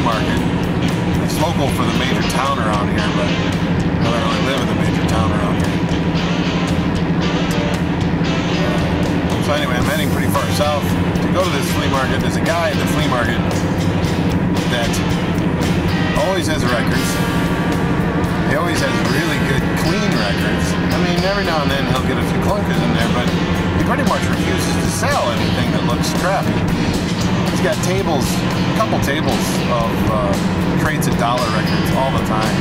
flea market. It's local for the major town around here, but I don't really live in the major town around here. So anyway, I'm heading pretty far south to go to this flea market. There's a guy at the flea market that always has records. He always has really good, clean records. I mean, every now and then he'll get a few clunkers in there, but he pretty much refuses to sell anything that looks crappy. He's got tables, a couple tables of crates of dollar records all the time,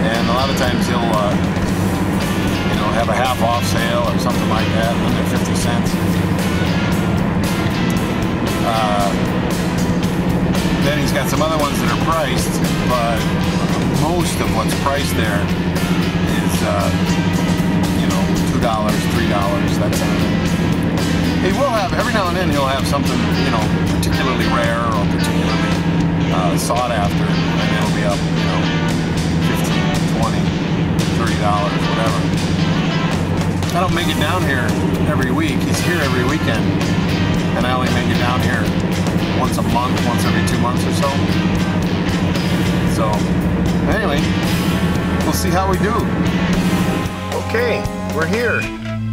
and a lot of times he'll, you know, have a half-off sale or something like that, and they're 50 cents. Then he's got some other ones that are priced, but most of what's priced there is, you know, $2, $3, that kind of thing. He will have, every now and then he'll have something, you know, particularly rare or particularly sought after, and it'll be up, you know, $15, $20, $30, whatever. I don't make it down here every week. He's here every weekend, and I only make it down here once a month, once every 2 months or so. So, anyway, we'll see how we do. Okay, we're here.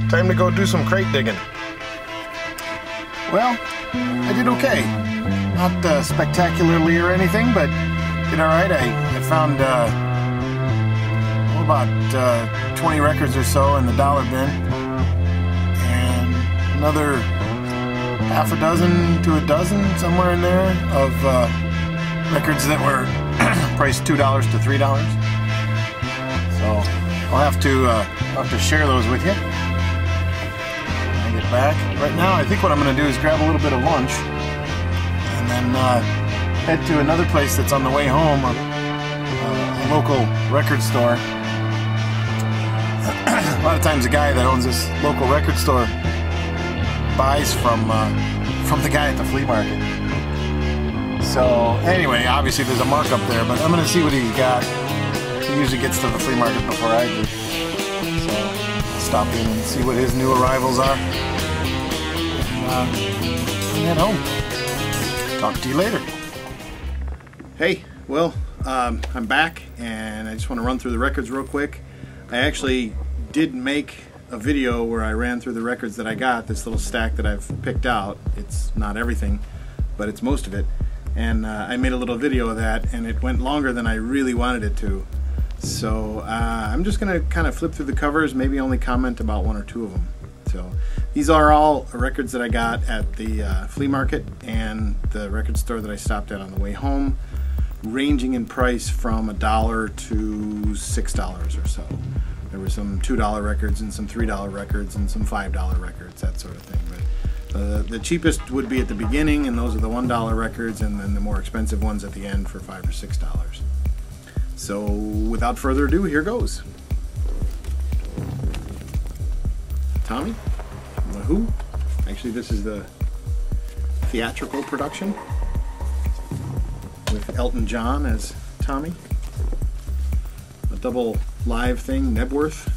Time to go do some crate digging. Well, I did okay. Not spectacularly or anything, but did alright. I found about 20 records or so in the dollar bin, and another half a dozen to a dozen, somewhere in there, of records that were priced $2 to $3. So I'll have to share those with you when I get back. Right now, I think what I'm going to do is grab a little bit of lunch and then head to another place that's on the way home, a local record store. A lot of times the guy that owns this local record store buys from the guy at the flea market. So anyway, obviously there's a markup there, but I'm going to see what he's got. He usually gets to the flea market before I do. So I'll stop in and see what his new arrivals are. And head home. Talk to you later. Hey, well, I'm back, and I just want to run through the records real quick. I actually did make a video where I ran through the records that I got, this little stack that I've picked out. It's not everything, but it's most of it. And I made a little video of that, and it went longer than I really wanted it to. So I'm just going to kind of flip through the covers, maybe only comment about one or two of them. So these are all records that I got at the flea market and the record store that I stopped at on the way home, ranging in price from $1 to $6 or so. There were some $2 records and some $3 records and some $5 records, that sort of thing. But the cheapest would be at the beginning, and those are the $1 records, and then the more expensive ones at the end for $5 or $6. So without further ado, here goes. Tommy, The Who. Actually, this is the theatrical production with Elton John as Tommy. A double live thing, Nebworth.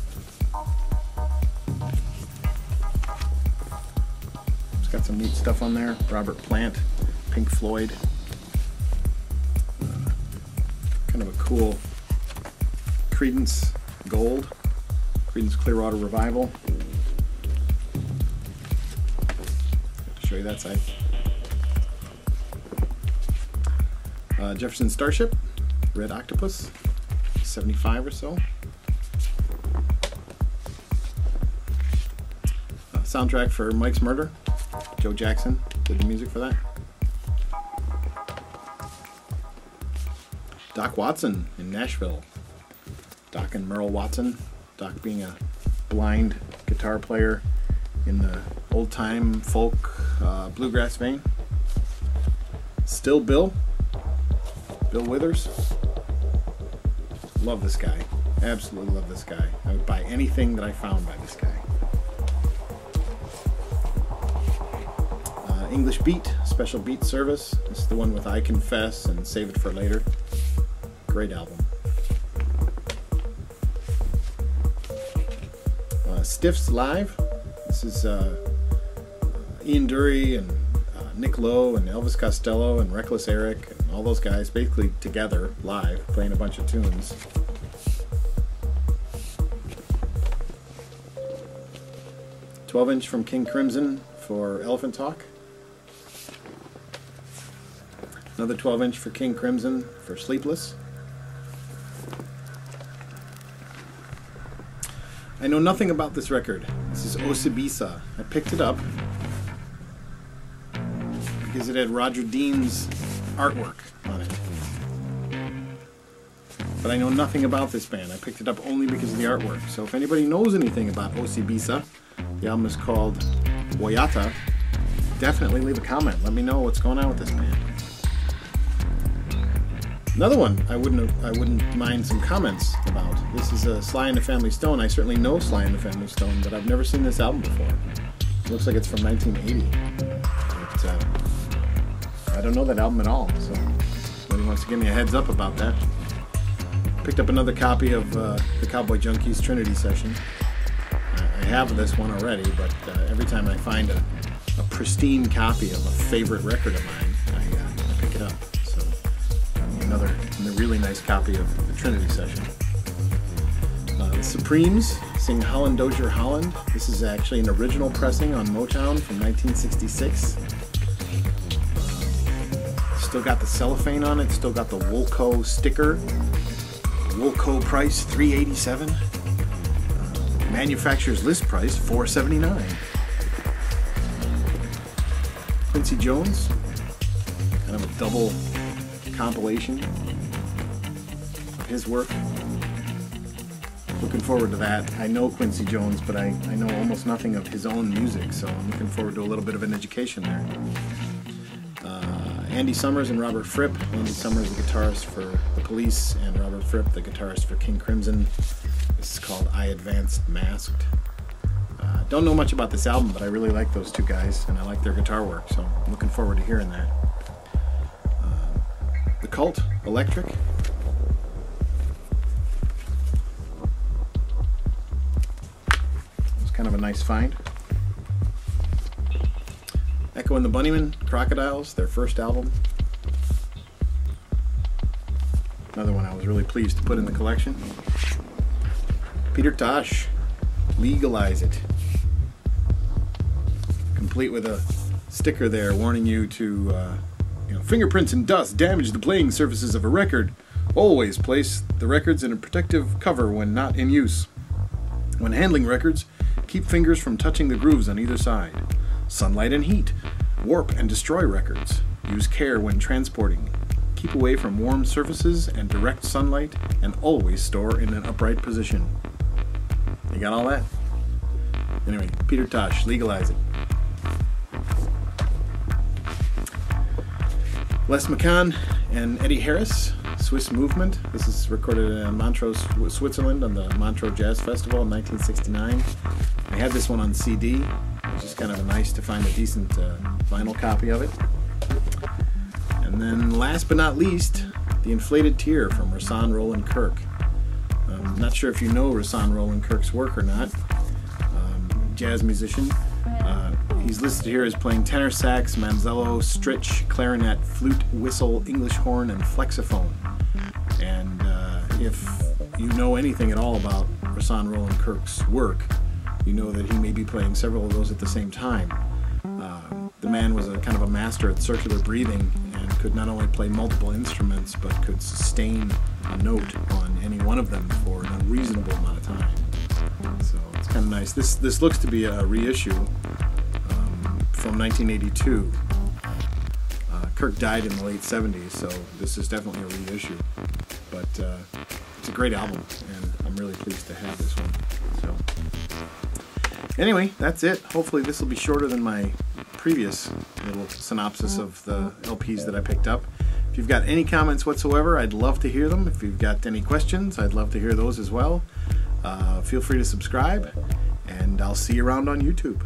It's got some neat stuff on there. Robert Plant, Pink Floyd. Kind of a cool Creedence Gold, Creedence Clearwater Revival. Have to show you that side. Jefferson Starship, Red Octopus, 75 or so. Soundtrack for Mike's Murder. Joe Jackson did the music for that. Doc Watson in Nashville. Doc and Merle Watson. Doc being a blind guitar player in the old-time folk bluegrass vein. Still Bill. Bill Withers. Love this guy. Absolutely love this guy. I would buy anything that I found by this guy. English Beat, Special Beat Service. This is the one with I Confess and Save It for Later. Great album. Stiffs Live. This is Ian Dury and Nick Lowe and Elvis Costello and Reckless Eric and all those guys basically together, live, playing a bunch of tunes. "12" from King Crimson for Elephant Talk. Another 12" for King Crimson for Sleepless. I know nothing about this record. This is Osibisa. I picked it up because it had Roger Dean's artwork on it. But I know nothing about this band. I picked it up only because of the artwork. So if anybody knows anything about Osibisa, the album is called Wayata, definitely leave a comment. Let me know what's going on with this band. Another one I wouldn't mind some comments about. This is Sly and the Family Stone. I certainly know Sly and the Family Stone, but I've never seen this album before. It looks like it's from 1980. But I don't know that album at all, so nobody wants to give me a heads up about that. Picked up another copy of the Cowboy Junkies Trinity Session. I have this one already, but every time I find a pristine copy of a favorite record of mine, I pick it up. Another really nice copy of the Trinity Session. The Supremes sing Holland Dozier Holland. This is actually an original pressing on Motown from 1966. Still got the cellophane on it, still got the Woolco sticker. Woolco price $387. Manufacturer's list price $479. Quincy Jones, kind of a double compilation of his work. Looking forward to that. I know Quincy Jones, but I know almost nothing of his own music, so I'm looking forward to a little bit of an education there. Andy Summers and Robert Fripp. Andy Summers, the guitarist for The Police, and Robert Fripp, the guitarist for King Crimson. This is called I Advanced Masked. Don't know much about this album, but I really like those two guys, and I like their guitar work, so I'm looking forward to hearing that. The Cult, Electric. It was kind of a nice find. Echo and the Bunnymen, Crocodiles, their first album. Another one I was really pleased to put in the collection. Peter Tosh, Legalize It. Complete with a sticker there warning you to fingerprints and dust damage the playing surfaces of a record. Always place the records in a protective cover when not in use. When handling records, keep fingers from touching the grooves on either side. Sunlight and heat warp and destroy records. Use care when transporting. Keep away from warm surfaces and direct sunlight, and always store in an upright position. You got all that? Anyway, Peter Tosh, Legalize It. Les McCann and Eddie Harris, Swiss Movement. This is recorded in Montreux, Switzerland on the Montreux Jazz Festival in 1969. I had this one on CD. It was just kind of nice to find a decent vinyl copy of it. And then last but not least, The Inflated Tear from Rahsaan Roland Kirk. I'm not sure if you know Rahsaan Roland Kirk's work or not. Jazz musician. He's listed here as playing tenor sax, manzello, stritch, clarinet, flute, whistle, English horn, and flexophone. And if you know anything at all about Rahsaan Roland Kirk's work, you know that he may be playing several of those at the same time. The man was a kind of a master at circular breathing and could not only play multiple instruments, but could sustain a note on any one of them for an unreasonable amount of time. So it's kind of nice. This looks to be a reissue from 1982. Kirk died in the late 70s, so this is definitely a reissue. But it's a great album, and I'm really pleased to have this one. So anyway, that's it. Hopefully this will be shorter than my previous little synopsis of the LPs that I picked up. If you've got any comments whatsoever, I'd love to hear them. If you've got any questions, I'd love to hear those as well. Feel free to subscribe, and I'll see you around on YouTube.